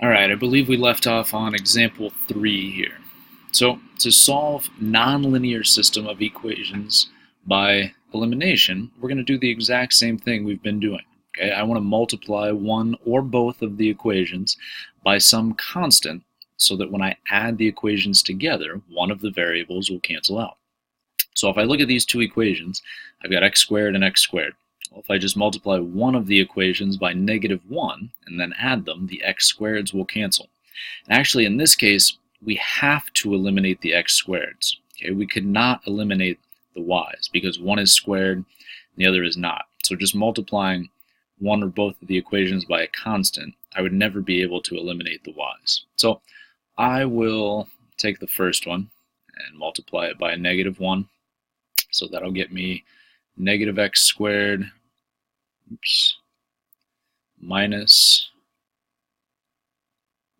Alright, I believe we left off on example 3 here. So, to solve nonlinear system of equations by elimination, we're going to do the exact same thing we've been doing. Okay, I want to multiply one or both of the equations by some constant so that when I add the equations together, one of the variables will cancel out. So if I look at these two equations, I've got x squared and x squared. Well, if I just multiply one of the equations by -1 and then add them, the x squareds will cancel. And actually, in this case, we have to eliminate the x squareds. Okay, we could not eliminate the y's because one is squared and the other is not. So just multiplying one or both of the equations by a constant, I would never be able to eliminate the y's. So I will take the first one and multiply it by a -1. So that'll get me -x squared minus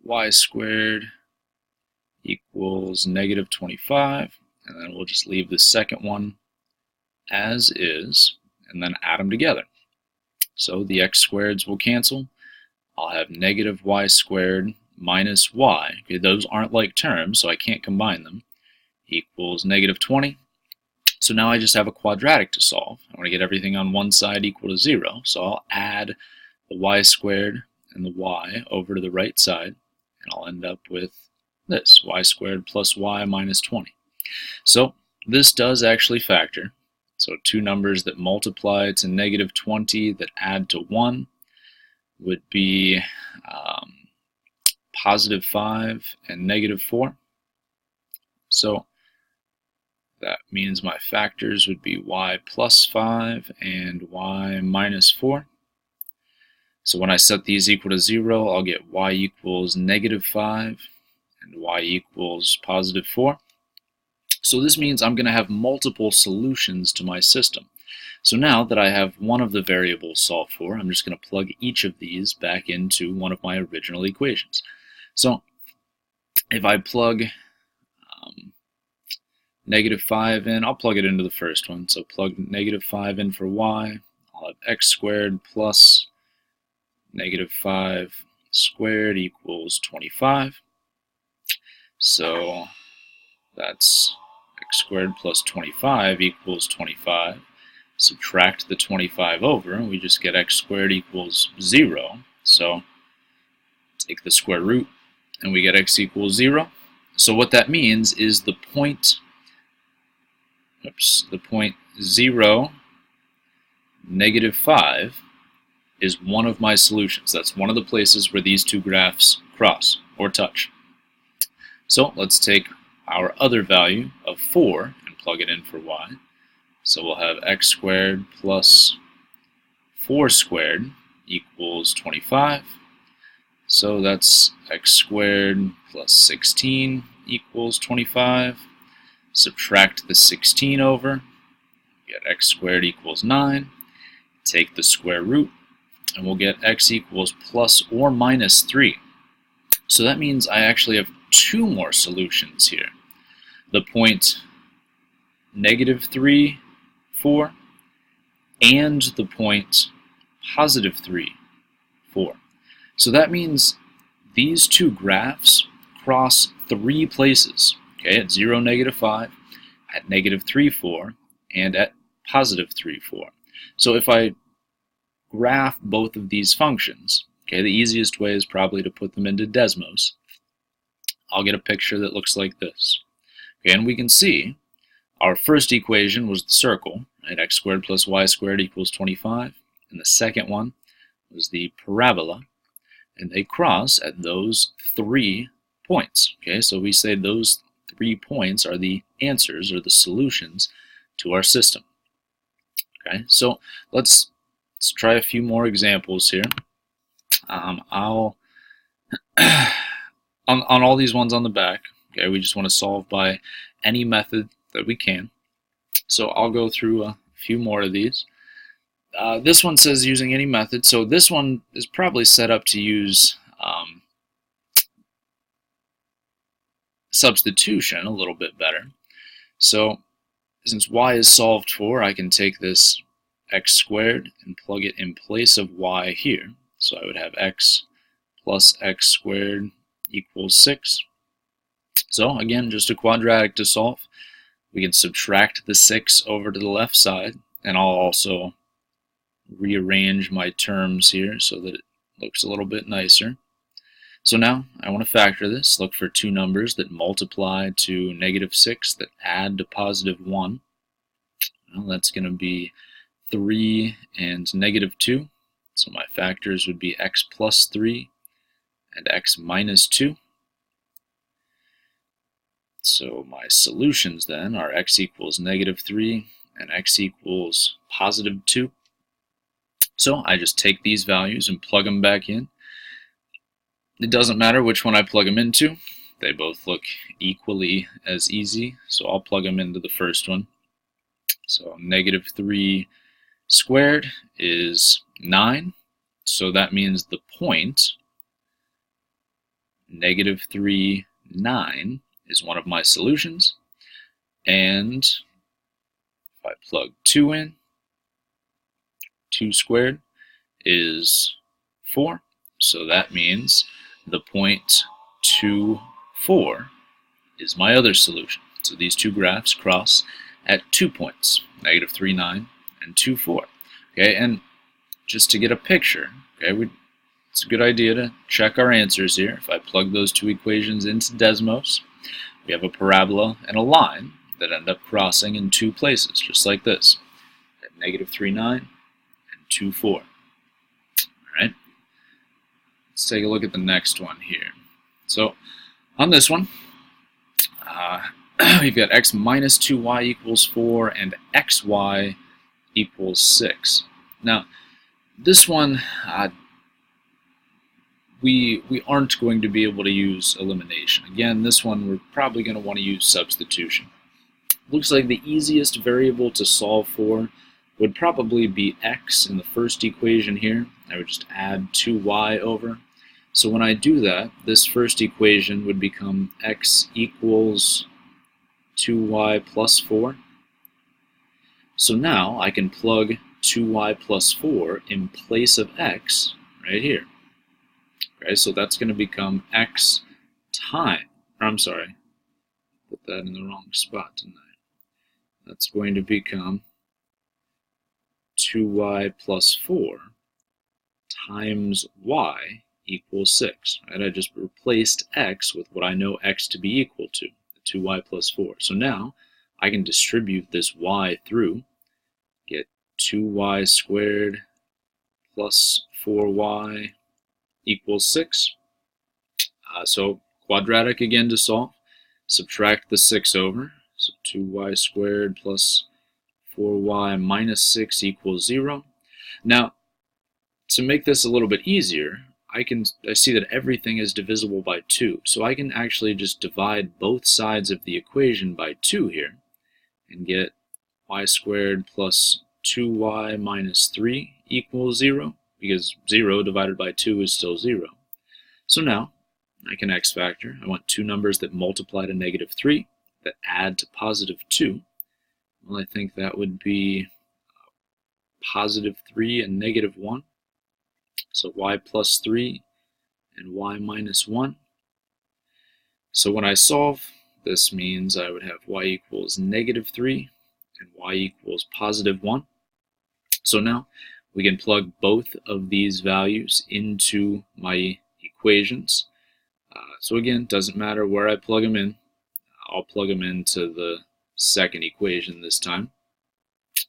y squared equals -25. And then we'll just leave the second one as is and then add them together. So the x squareds will cancel. I'll have -y squared minus y. Okay, those aren't like terms, so I can't combine them. Equals -20. So now I just have a quadratic to solve. I want to get everything on one side equal to 0, so I'll add the y squared and the y over to the right side, and I'll end up with this, y squared plus y minus 20. So this does actually factor. So two numbers that multiply to -20 that add to 1 would be +5 and -4. So that means my factors would be y plus 5 and y minus 4. So when I set these equal to 0, I'll get y equals -5 and y equals +4. So this means I'm going to have multiple solutions to my system. So now that I have one of the variables solved for, I'm just going to plug each of these back into one of my original equations. So if I plug -5 in, I'll plug it into the first one. So plug -5 in for y, I'll have x squared plus -5 squared equals 25. So that's x squared plus 25 equals 25. Subtract the 25 over, and we just get x squared equals 0. So take the square root, and we get x equals 0. So what that means is the point 0, -5 is one of my solutions. That's one of the places where these two graphs cross or touch. So let's take our other value of 4 and plug it in for y. So we'll have x squared plus 4 squared equals 25. So that's x squared plus 16 equals 25. Subtract the 16 over, get x squared equals 9. Take the square root, and we'll get x equals plus or minus 3. So that means I actually have two more solutions here. The point -3, 4, and the point +3, 4. So that means these two graphs cross three places. Okay, at 0, -5, at -3, 4, and at +3, 4. So if I graph both of these functions, okay, the easiest way is probably to put them into Desmos. I'll get a picture that looks like this. Okay, and we can see our first equation was the circle, right? X squared plus y squared equals 25. And the second one was the parabola, and they cross at those 3 points. Okay, so we say those 3 points are the answers or the solutions to our system. Okay, so let's try a few more examples here. I'll on all these ones on the back. Okay, we just want to solve by any method that we can. So I'll go through a few more of these. This one says using any method, so this one is probably set up to use substitution a little bit better. So since y is solved for, I can take this x squared and plug it in place of y here. So I would have x plus x squared equals 6. So again, just a quadratic to solve. We can subtract the 6 over to the left side, and I'll also rearrange my terms here so that it looks a little bit nicer. So now I want to factor this, look for two numbers that multiply to -6 that add to +1. Well, that's going to be 3 and -2. So my factors would be x plus 3 and x minus 2. So my solutions then are x equals -3 and x equals +2. So I just take these values and plug them back in. It doesn't matter which one I plug them into. They both look equally as easy, so I'll plug them into the first one. So -3 squared is 9, so that means the point -3, 9 is one of my solutions. And if I plug 2 in, 2 squared is 4, so that means the point 2, 4 is my other solution. So these two graphs cross at 2 points, -3, 9 and 2, 4. Okay, and just to get a picture, okay, it's a good idea to check our answers here. If I plug those two equations into Desmos, we have a parabola and a line that end up crossing in two places, just like this, at -3, 9 and 2, 4. All right, let's take a look at the next one here. So on this one, we've got x minus 2y equals 4 and xy equals 6. Now, this one, we aren't going to be able to use elimination. Again, this one we're probably going to want to use substitution. Looks like the easiest variable to solve for would probably be x in the first equation here. I would just add 2y over. So when I do that, this first equation would become x equals 2y plus 4. So now I can plug 2y plus 4 in place of x right here. Okay, so that's going to become x times, I'm sorry, put that in the wrong spot, didn't I? That's going to become 2y plus 4 times y equals 6. Right? I just replaced x with what I know x to be equal to, 2y plus 4. So now I can distribute this y through, get 2y squared plus 4y equals 6. So quadratic again to solve. Subtract the 6 over. So 2y squared plus 4y minus 6 equals 0. Now, to make this a little bit easier, I see that everything is divisible by 2. So I can actually just divide both sides of the equation by 2 here and get y squared plus 2y minus 3 equals 0, because 0 divided by 2 is still 0. So now I can x factor. I want two numbers that multiply to -3 that add to +2. Well, I think that would be +3 and -1. So y plus 3 and y minus 1. So when I solve, this means I would have y equals -3 and y equals +1. So now we can plug both of these values into my equations. So again, doesn't matter where I plug them in. I'll plug them into the second equation this time.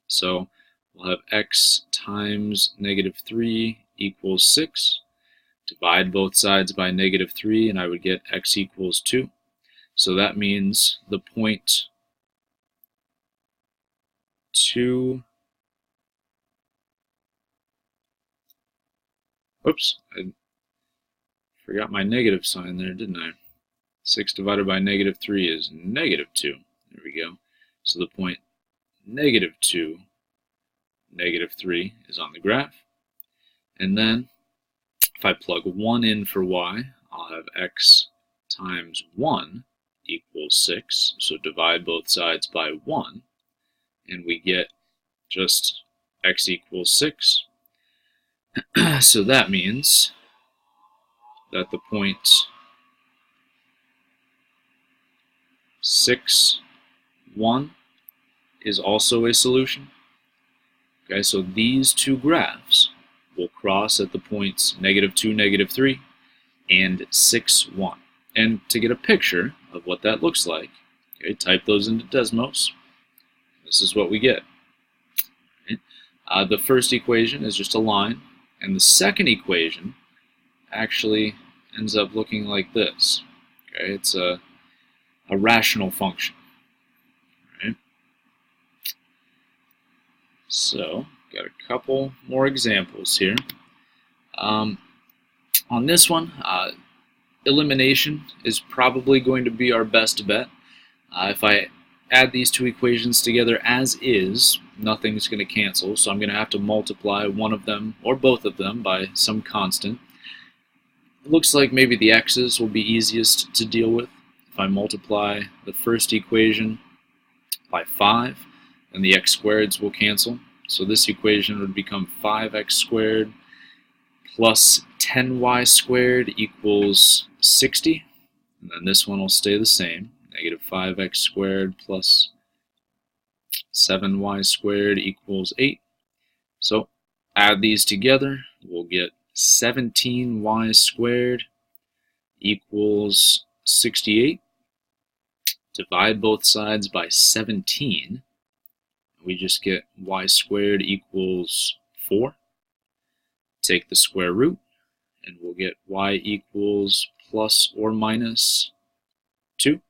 So we'll have x times -3 equals 6. Divide both sides by -3 and I would get x equals 2. So that means the point 2, oops, I forgot my negative sign there, didn't I? 6 divided by -3 is -2. There we go. So the point -2, -3 is on the graph. And then if I plug 1 in for y, I'll have x times 1 equals 6. So divide both sides by 1, and we get just x equals 6. So that means that the point 6, 1 is also a solution. Okay, so these two graphs will cross at the points -2, -3, and 6, 1. And to get a picture of what that looks like, okay, type those into Desmos. This is what we get. Okay. The first equation is just a line, and the second equation actually ends up looking like this. Okay, it's a rational function. Right? So, got a couple more examples here. On this one, elimination is probably going to be our best bet. If I add these two equations together as is, nothing's going to cancel, so I'm going to have to multiply one of them or both of them by some constant. It looks like maybe the x's will be easiest to deal with. If I multiply the first equation by 5, then the x squareds will cancel. So this equation would become 5x squared plus 10y squared equals 60. And then this one will stay the same. -5x squared plus 7y squared equals 8. So add these together, we'll get 17y squared equals 68. Divide both sides by 17. We just get y squared equals 4. Take the square root, and we'll get y equals plus or minus 2.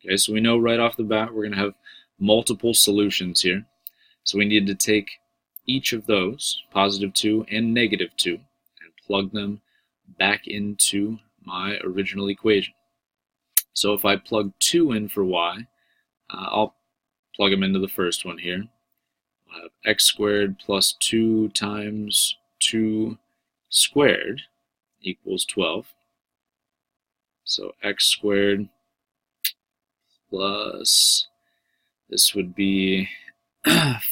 Okay, so we know right off the bat we're going to have multiple solutions here. So we need to take each of those, +2 and -2, and plug them back into my original equation. So if I plug 2 in for y, I'll plug them into the first one here. I'll have x squared plus 2 times 2 squared equals 12. So x squared plus, this would be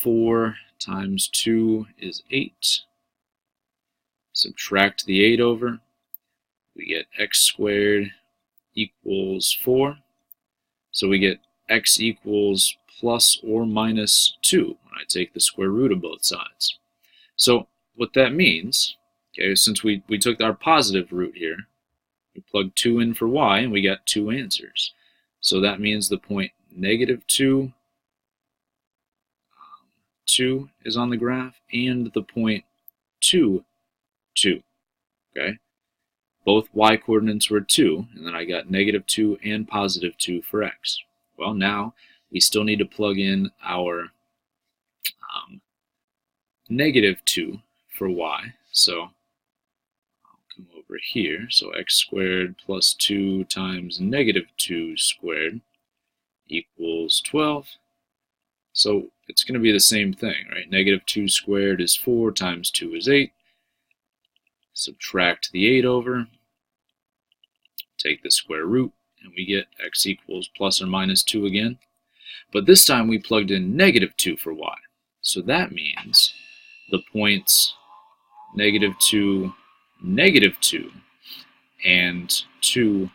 4 times 2 is 8. Subtract the 8 over. We get x squared equals 4. So we get x equals plus or minus 2 when I take the square root of both sides. So what that means, okay, since we took our positive root here, we plugged 2 in for y and we got 2 answers. So that means the point -2, 2 is on the graph, and the point 2, 2. Okay? Both y coordinates were 2, and then I got -2 and +2 for x. Well, now we still need to plug in our -2 for y. So I'll come over here. So x squared plus 2 times -2 squared equals 12. So it's going to be the same thing, right? -2 squared is 4 times 2 is 8. Subtract the 8 over. Take the square root, and we get x equals plus or minus 2 again. But this time we plugged in -2 for y. So that means the points -2, -2, and 2,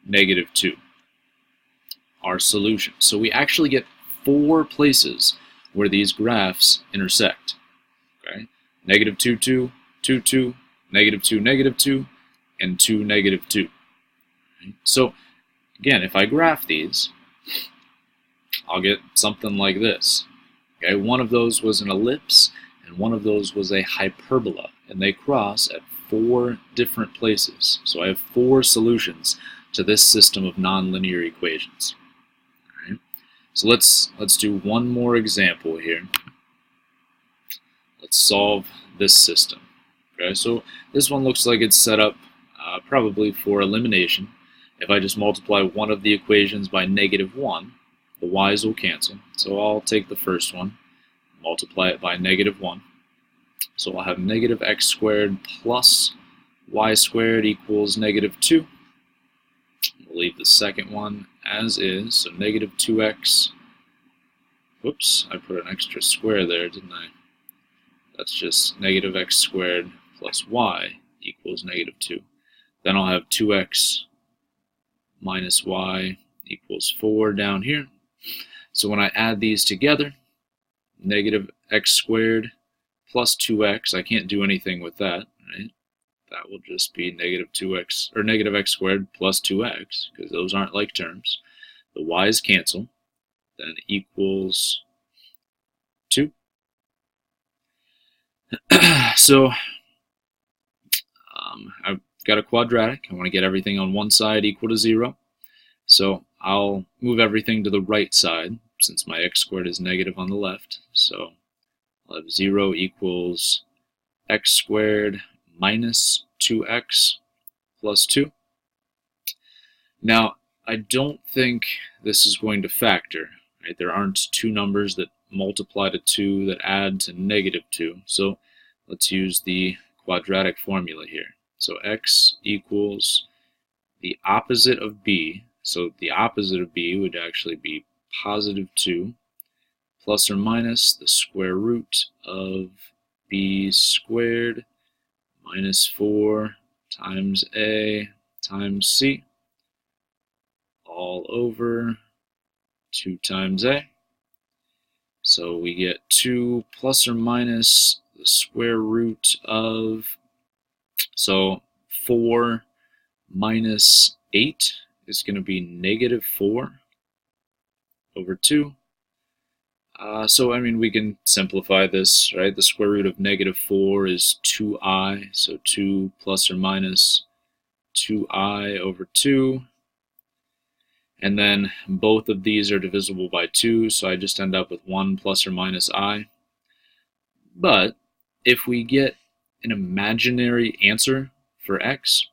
-2 are solutions. So we actually get 4 places where these graphs intersect. Okay? -2, 2, 2, 2, -2, -2, and 2, -2. Okay? So again, if I graph these, I'll get something like this. Okay? One of those was an ellipse, and one of those was a hyperbola, and they cross at 4 different places. So I have 4 solutions to this system of nonlinear equations. All right? So let's do one more example here. Let's solve this system. Okay, so this one looks like it's set up probably for elimination. If I just multiply one of the equations by -1, the y's will cancel. So I'll take the first one, multiply it by -1. So I'll have -x squared plus y squared equals -2. We'll leave the second one as is, so -2x. Whoops, I put an extra square there, didn't I? That's just -x squared plus y equals -2. Then I'll have 2x minus y equals 4 down here. So when I add these together, negative x squared plus 2x, I can't do anything with that, right? That will just be negative 2x, or negative x squared plus 2x, because those aren't like terms. The y's cancel, then equals 2. So I've got a quadratic. I want to get everything on one side equal to 0. So I'll move everything to the right side, since my x squared is negative on the left. So I'll have 0 equals x squared minus 2x plus 2. Now, I don't think this is going to factor. Right? There aren't two numbers that multiply to 2 that add to negative 2. So let's use the quadratic formula here. So x equals the opposite of b. So the opposite of b would actually be positive 2 plus or minus the square root of b squared minus 4 times a times c all over 2 times a. So we get 2 plus or minus the square root of, so 4 minus 8 is going to be negative 4 over 2. So, I mean, we can simplify this, right? The square root of negative 4 is 2i, so 2 plus or minus 2i over 2. And then both of these are divisible by 2, so I just end up with 1 plus or minus I. But if we get an imaginary answer for x,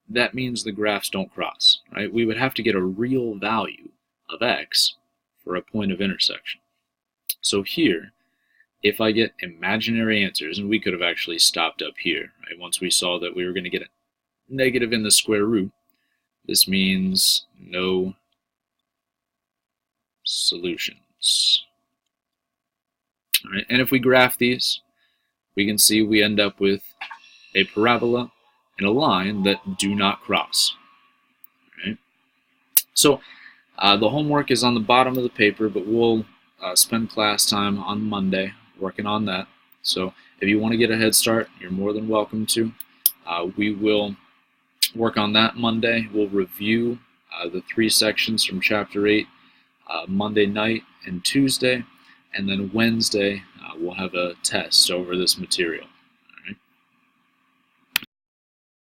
that means the graphs don't cross, right? We would have to get a real value of x for a point of intersection. So here, if I get imaginary answers, and we could have actually stopped up here, right? Once we saw that we were going to get a negative in the square root, this means no solutions. All right, and if we graph these, we can see we end up with a parabola and a line that do not cross. All right? So the homework is on the bottom of the paper, but we'll spend class time on Monday working on that. So if you want to get a head start, you're more than welcome to. We will work on that Monday. We'll review the 3 sections from Chapter 8 Monday night and Tuesday, and then Wednesday we'll have a test over this material.